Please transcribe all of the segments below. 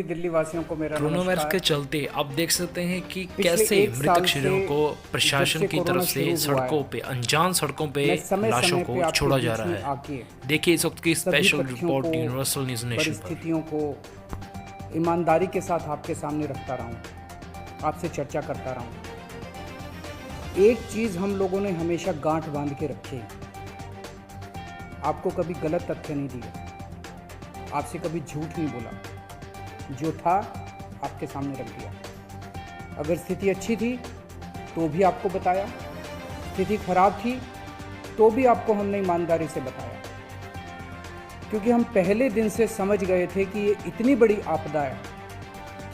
दिल्ली वासियों को मेरा कोरोना वायरस के चलते आप देख सकते हैं कि कैसे मृतक शरीरों को प्रशासन की तरफ से सड़कों पे, अनजान सड़कों पे लाशों को छोड़ा जा रहा है। देखिए इस वक्त की special report universal news nation पर। परिस्थितियों को ईमानदारी के साथ आपके सामने रखता रहा हूँ, आपसे चर्चा करता रहा हूँ। एक चीज़ हम लोगों ने हमेशा गांठ बांध के रखी, आपको कभी गलत तथ्य नहीं दिए, आपसे कभी झूठ नहीं बोला, जो था आपके सामने रख दिया। अगर स्थिति अच्छी थी तो भी आपको बताया, स्थिति खराब थी तो भी आपको हमने ईमानदारी से बताया, क्योंकि हम पहले दिन से समझ गए थे कि ये इतनी बड़ी आपदा है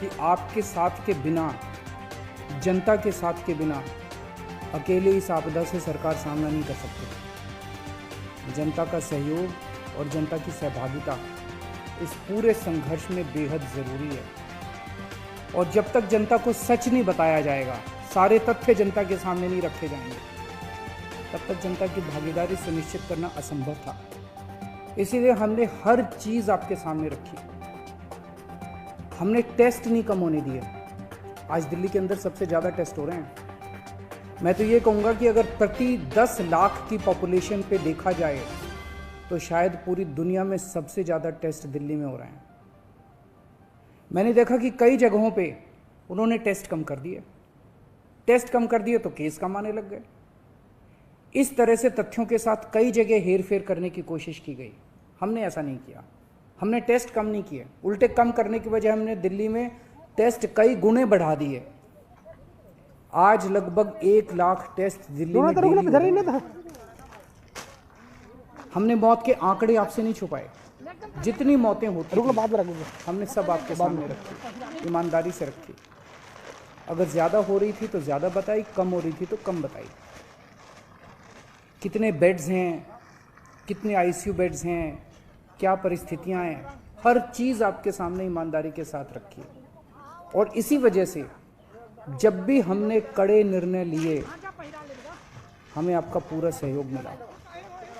कि आपके साथ के बिना, जनता के साथ के बिना अकेले इस आपदा से सरकार सामना नहीं कर सकती। जनता का सहयोग और जनता की सहभागिता इस पूरे संघर्ष में बेहद ज़रूरी है। और जब तक जनता को सच नहीं बताया जाएगा, सारे तथ्य जनता के सामने नहीं रखे जाएंगे, तब तक जनता की भागीदारी सुनिश्चित करना असंभव था। इसीलिए हमने हर चीज़ आपके सामने रखी। हमने टेस्ट नहीं कम होने दिए। आज दिल्ली के अंदर सबसे ज़्यादा टेस्ट हो रहे हैं। मैं तो ये कहूँगा कि अगर प्रति 10 लाख की पॉपुलेशन पे देखा जाए तो शायद पूरी दुनिया में सबसे ज़्यादा टेस्ट दिल्ली में हो रहे हैं। मैंने देखा कि कई जगहों पे उन्होंने टेस्ट कम कर दिए, टेस्ट कम कर दिए तो केस कम आने लग गए। इस तरह से तथ्यों के साथ कई जगह हेरफेर करने की कोशिश की गई। हमने ऐसा नहीं किया, हमने टेस्ट कम नहीं किए, उल्टे कम करने की वजह हमने दिल्ली में टेस्ट कई गुने बढ़ा दिए। आज लगभग 1 लाख टेस्ट दिल्ली में डेली। हमने मौत के आंकड़े आपसे नहीं छुपाए, जितनी मौतें होती हमने सब आपके सामने रखी, ईमानदारी से रखी। अगर ज़्यादा हो रही थी तो ज़्यादा बताई, कम हो रही थी तो कम बताई। कितने बेड्स हैं, कितने आईसीयू बेड्स हैं, क्या परिस्थितियां हैं, हर चीज़ आपके सामने ईमानदारी के साथ रखी। और इसी वजह से जब भी हमने कड़े निर्णय लिए, हमें आपका पूरा सहयोग मिला,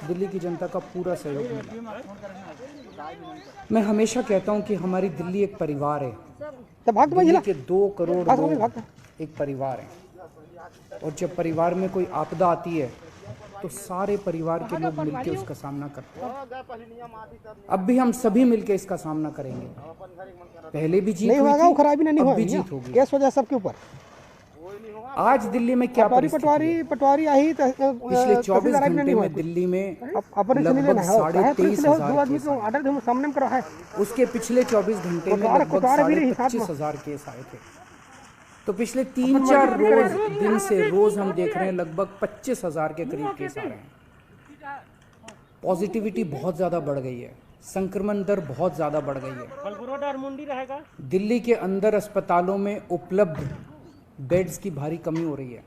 दिल्ली की जनता का पूरा सहयोग मिला। मैं हमेशा कहता हूं कि हमारी दिल्ली एक परिवार है। दिल्ली के 2 करोड़ लोग एक परिवार हैं, और जब परिवार में कोई आपदा आती है तो सारे परिवार के लोग मिलकर उसका सामना करते हैं। अब भी हम सभी मिलकर इसका सामना करेंगे। पहले भी जीत हुई थी, अब भी जीत होगी। केस वजह सबके ऊपर। आज दिल्ली में क्या पटवारी आई पिछले 24 घंटे में दिल्ली में लगभग 23,500, उसके पिछले 24 घंटे में लगभग 25,500 केस आए थे। तो पिछले 3-4 दिन से रोज हम देख रहे हैं लगभग 25,000 के करीब केस आ रहे हैं। पॉजिटिविटी बहुत ज़्यादा बढ़ गई है, संक्रमण दर बहुत ज़्यादा बढ़ गई है। दिल्ली के अंदर अस्पतालों में उपलब्ध बेड्स की भारी कमी हो रही है।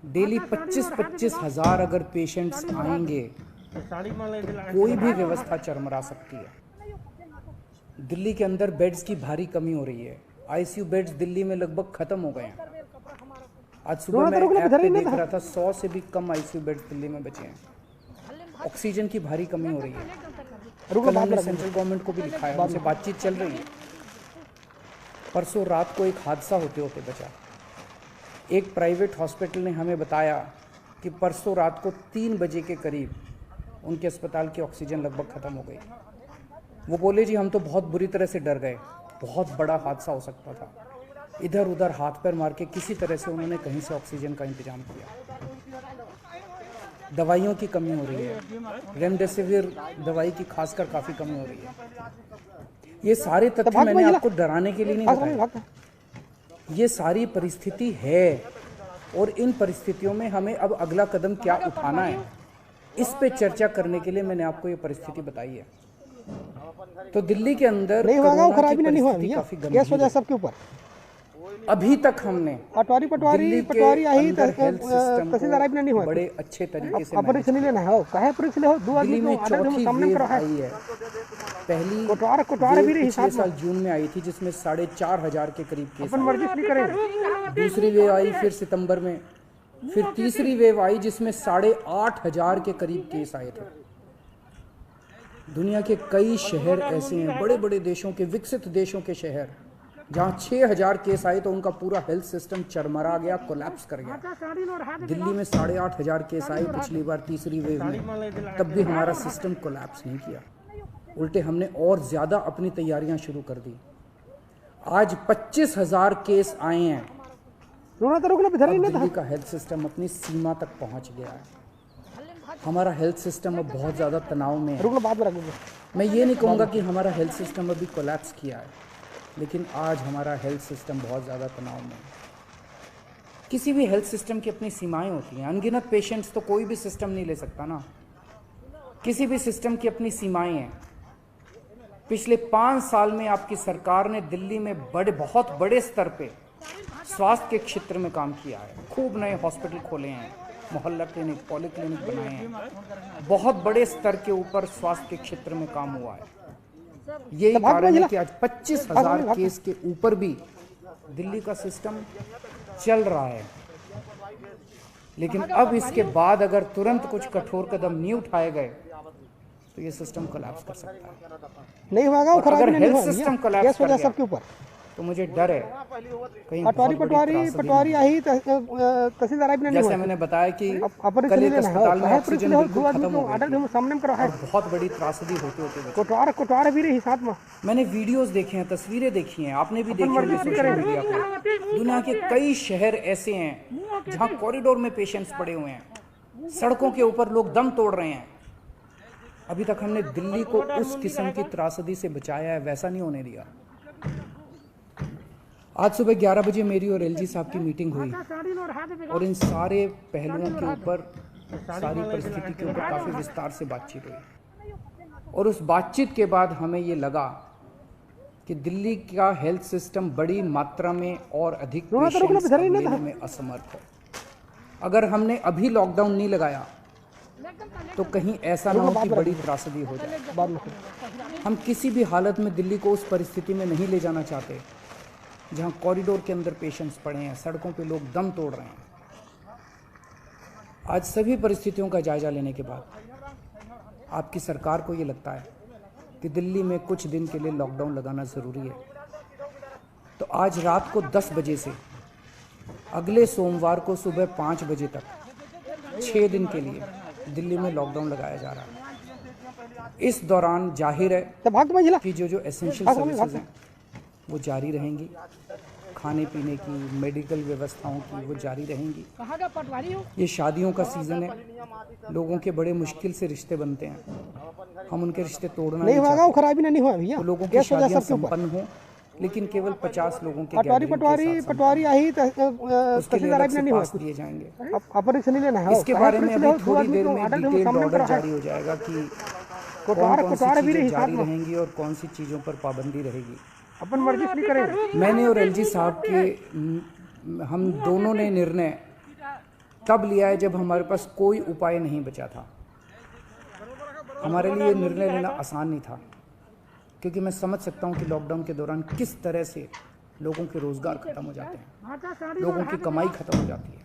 डेली 25-25 हज़ार अगर पेशेंट्स आएंगे, कोई भी व्यवस्था चरमरा सकती है। दिल्ली के अंदर बेड्स की भारी कमी हो रही है। आईसीयू बेड्स दिल्ली में लगभग खत्म हो गए हैं। आज सुबह मैं ऐप पे देख रहा था 100 से भी कम आईसीयू बेड्स दिल्ली में बचे हैं। ऑक्सीजन की भारी कमी हो रही है। कल हमने सेंट्रल गवर्नमेंट को भी लिखा है, उनसे बातचीत चल रही है। परसों रात को एक हादसा होते होते बचा। एक प्राइवेट हॉस्पिटल ने हमें बताया कि परसों रात को 3 बजे के करीब उनके अस्पताल की ऑक्सीजन लगभग ख़त्म हो गई। वो बोले जी हम तो बहुत बुरी तरह से डर गए, बहुत बड़ा हादसा हो सकता था। इधर उधर हाथ पैर मार के किसी तरह से उन्होंने कहीं से ऑक्सीजन का इंतजाम किया। दवाइयों की कमी हो रही है, रेमडेसिविर दवाई की खासकर काफ़ी कमी हो रही है। ये सारे तथ्य मैंने आपको डराने के लिए नहीं बताया, ये सारी परिस्थिति है। और इन परिस्थितियों में हमें अब अगला कदम क्या उठाना है, इस पे चर्चा करने के लिए मैंने आपको ये परिस्थिति बताई है। तो दिल्ली के अंदर कोरोना की परिस्थिति काफी गंभीर है। सबके ऊपर अभी तक हमने पटवारी आई तहसीलदार नहीं हुआ, बड़े अच्छे तरीके से परीक्षा नहीं लेना है, काहे परीक्षा ले हो। 2 आदमी में चौथी वेव आई है। पहली पिछले साल जून में आई थी, जिसमें 4,500 के करीब केस आए। दूसरी वेव आई फिर सितंबर में, फिर तीसरी वेव आई जिसमें 8,500 के करीब केस आए थे। दुनिया के कई शहर ऐसे हैं, बड़े बड़े देशों के, विकसित देशों के शहर, जहाँ 6000 केस आए तो उनका पूरा हेल्थ सिस्टम चरमरा गया, कोलैप्स कर गया। दिल्ली में 8500 केस आए पिछली बार तीसरी वेव में, तब भी हमारा सिस्टम कोलैप्स नहीं किया। उल्टे हमने और ज़्यादा अपनी तैयारियां शुरू कर दी। आज 25,000 केस आए हैं। अब दिल्ली का हेल्थ सिस्टम अपनी सीमा तक पहुंच गया है। हमारा हेल्थ सिस्टम अब बहुत ज़्यादा तनाव में है। मैं ये नहीं कहूँगा कि हमारा हेल्थ सिस्टम अभी कोलैप्स किया है, लेकिन आज हमारा हेल्थ सिस्टम बहुत ज़्यादा तनाव में है। किसी भी हेल्थ सिस्टम की अपनी सीमाएं होती हैं। अनगिनत पेशेंट्स तो कोई भी सिस्टम नहीं ले सकता ना। किसी भी सिस्टम की अपनी सीमाएं हैं। पिछले 5 साल में आपकी सरकार ने दिल्ली में बहुत बड़े स्तर पे स्वास्थ्य के क्षेत्र में काम किया है। खूब नए हॉस्पिटल खोले हैं, मोहल्ला क्लिनिक, पॉलीक्लिनिक बनाए हैं। बहुत बड़े स्तर के ऊपर स्वास्थ्य के क्षेत्र में काम हुआ है। यही कारण है कि आज 25,000 केस के ऊपर भी दिल्ली का सिस्टम चल रहा है। लेकिन अब इसके बाद अगर तुरंत कुछ कठोर कदम नहीं उठाए गए तो ये सिस्टम कोलैप्स कर सकता है। नहीं होगा, वो खराब नहीं होगा। सिस्टम कोलैप्स कर गया सबके ऊपर तो मुझे डर है कहीं पटवारी आई तहसीलदार भी नहीं। जैसे मैंने बताया कि कल एक अस्पताल में ऑक्सीजन बिल्कुल खत्म हो गई और बहुत बड़ी त्रासदी होते होते कोटवार भी रही साथ में। मैंने वीडियोस देखे हैं, तस्वीरें देखी हैं, आपने भी देखी होंगी सोशल मीडिया पे। दुनिया के कई शहर ऐसे हैं जहाँ कॉरिडोर में पेशेंट्स पड़े हुए हैं, सड़कों के ऊपर लोग दम तोड़ रहे हैं। अभी तक हमने दिल्ली को उस किस्म की त्रासदी से बचाया है, वैसा नहीं होने दिया। आज सुबह 11 बजे मेरी और एलजी साहब की मीटिंग हुई और इन सारे पहलुओं के ऊपर, सारी परिस्थिति के ऊपर काफ़ी विस्तार से बातचीत हुई। और उस बातचीत के बाद हमें ये लगा कि दिल्ली का हेल्थ सिस्टम बड़ी मात्रा में और अधिक पेशेंट्स लेने में असमर्थ है। अगर हमने अभी लॉकडाउन नहीं लगाया तो कहीं ऐसा ना हो कि बड़ी त्रासदी हो जाए। हम किसी भी हालत में दिल्ली को उस परिस्थिति में नहीं ले जाना चाहते जहां कॉरिडोर के अंदर पेशेंट्स पड़े हैं, सड़कों पे लोग दम तोड़ रहे हैं। आज सभी परिस्थितियों का जायजा लेने के बाद आपकी सरकार को ये लगता है कि दिल्ली में कुछ दिन के लिए लॉकडाउन लगाना ज़रूरी है। तो आज रात को 10 बजे से अगले सोमवार को सुबह 5 बजे तक 6 दिन के लिए दिल्ली में लॉकडाउन लगाया जा रहा है। इस दौरान जाहिर है कि जो एसेंशियल सर्विसेज हैं वो जारी रहेंगी, खाने पीने की, मेडिकल व्यवस्थाओं की वो जारी रहेंगी। ये शादियों का सीज़न है, लोगों के बड़े मुश्किल से रिश्ते बनते हैं, हम उनके रिश्ते तोड़ना नहीं चाहते। वो खराबी नहीं हुआ भैया, तो लोगों की शादियां संपन्न हो, लेकिन केवल 50 लोगों के पटवारी आई तहसीलदार भी नहीं दिए जाएंगे। ऑपरेशन नहीं लेना है। इसके बारे में अभी थोड़ी देर में डिटेल्ड ऑर्डर जारी हो जाएगा कि कौन सी चीज़ें जारी रहेंगी और कौन सी चीज़ों पर पाबंदी रहेगी। अपन मर्जी नहीं करेंगे। मैंने और एलजी साहब के हम दोनों ने निर्णय तब लिया है जब हमारे पास कोई उपाय नहीं बचा था। हमारे लिए निर्णय लेना आसान नहीं था, क्योंकि मैं समझ सकता हूं कि लॉकडाउन के दौरान किस तरह से लोगों के रोज़गार ख़त्म हो जाते हैं, लोगों की कमाई ख़त्म हो जाती है,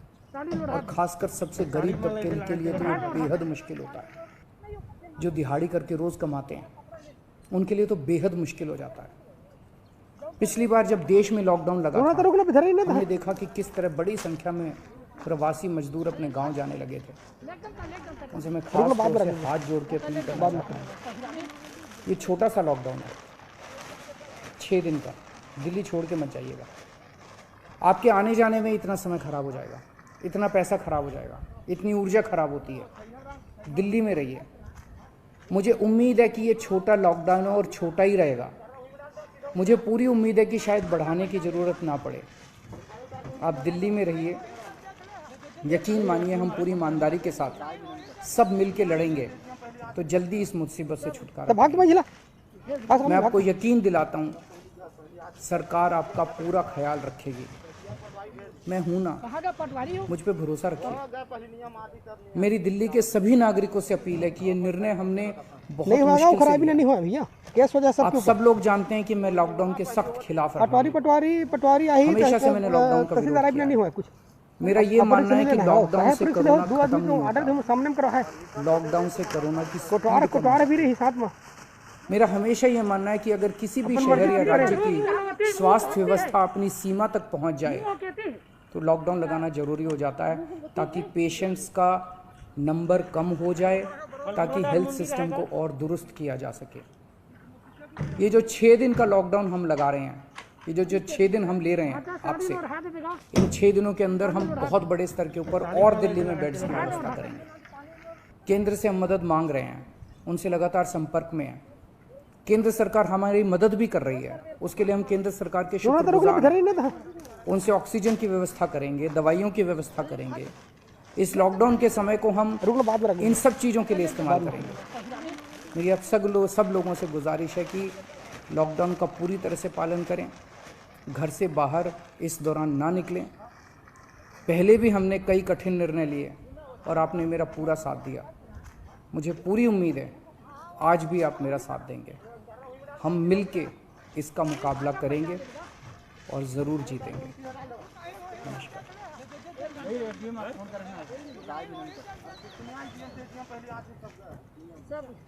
और ख़ासकर सबसे गरीब तबके के लिए तो ये बेहद मुश्किल होता है। जो दिहाड़ी करके रोज़ कमाते हैं उनके लिए तो बेहद मुश्किल हो जाता है। पिछली बार जब देश में लॉकडाउन लगा था, हमने देखा कि किस तरह बड़ी संख्या में प्रवासी मजदूर अपने गांव जाने लगे थे। उनसे मैं खास तौर से हाथ जोड़ के अपील करना चाहता हूँ, ये छोटा सा लॉकडाउन है 6 दिन का, दिल्ली छोड़ के मत जाइएगा। आपके आने जाने में इतना समय खराब हो जाएगा, इतना पैसा खराब हो जाएगा, इतनी ऊर्जा खराब होती है। दिल्ली में रहिए। मुझे उम्मीद है कि ये छोटा लॉकडाउन है और छोटा ही रहेगा। मुझे पूरी उम्मीद है कि शायद बढ़ाने की ज़रूरत ना पड़े। आप दिल्ली में रहिए, यकीन मानिए हम पूरी ईमानदारी के साथ सब मिल के लड़ेंगे तो जल्दी इस मुसीबत से छुटकारा। मैं आपको यकीन दिलाता हूँ सरकार आपका पूरा ख्याल रखेगी। मैं हूँ ना, मुझ पे भरोसा रखिए। मेरी दिल्ली के सभी नागरिकों से अपील है कि ये निर्णय हमने बहुत मुश्किल से लिया। नहीं हुआ भैया, किस वजह से आप सब लोग जानते हैं कि मैं लॉकडाउन के सख्त खिलाफ रहा हूं। पटवारी आई हमेशा से मैंने लॉकडाउन का विरोध किया। नहीं हुआ कुछ। मेरा ये मानना है कि लॉकडाउन से कोरोना खत्म नहीं ऑर्डर हम सामने में करो है होता। लॉकडाउन से कोरोना की कोटवार भी रही साथ में। मेरा हमेशा ये मानना है कि अगर किसी भी शहर या राज्य की स्वास्थ्य व्यवस्था अपनी सीमा तक पहुंच जाए तो लॉकडाउन लगाना जरूरी हो जाता है, ताकि पेशेंट्स का नंबर कम हो जाए, ताकि हेल्थ सिस्टम को और दुरुस्त किया जा सके। ये जो 6 दिन का लॉकडाउन हम लगा रहे हैं, ये जो 6 दिन हम ले रहे हैं आपसे, इन 6 दिनों के अंदर हम बहुत बड़े स्तर के ऊपर और दिल्ली में बेड्स की व्यवस्था करेंगे। केंद्र से हम मदद मांग रहे हैं, उनसे लगातार संपर्क में हैं। केंद्र सरकार हमारी मदद भी कर रही है, उसके लिए हम केंद्र सरकार के शुक्रगुजार हैं। उनसे ऑक्सीजन की व्यवस्था करेंगे, दवाइयों की व्यवस्था करेंगे। इस लॉकडाउन के समय को हम इन सब चीज़ों के लिए इस्तेमाल करेंगे। मेरी अब सब लोगों से गुजारिश है कि लॉकडाउन का पूरी तरह से पालन करें, घर से बाहर इस दौरान ना निकलें। पहले भी हमने कई कठिन निर्णय लिए और आपने मेरा पूरा साथ दिया। मुझे पूरी उम्मीद है आज भी आप मेरा साथ देंगे। हम मिलके इसका मुकाबला करेंगे और ज़रूर जीतेंगे। नमस्कार।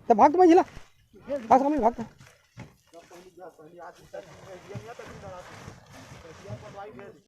तो भाग तो मैं जिला भागता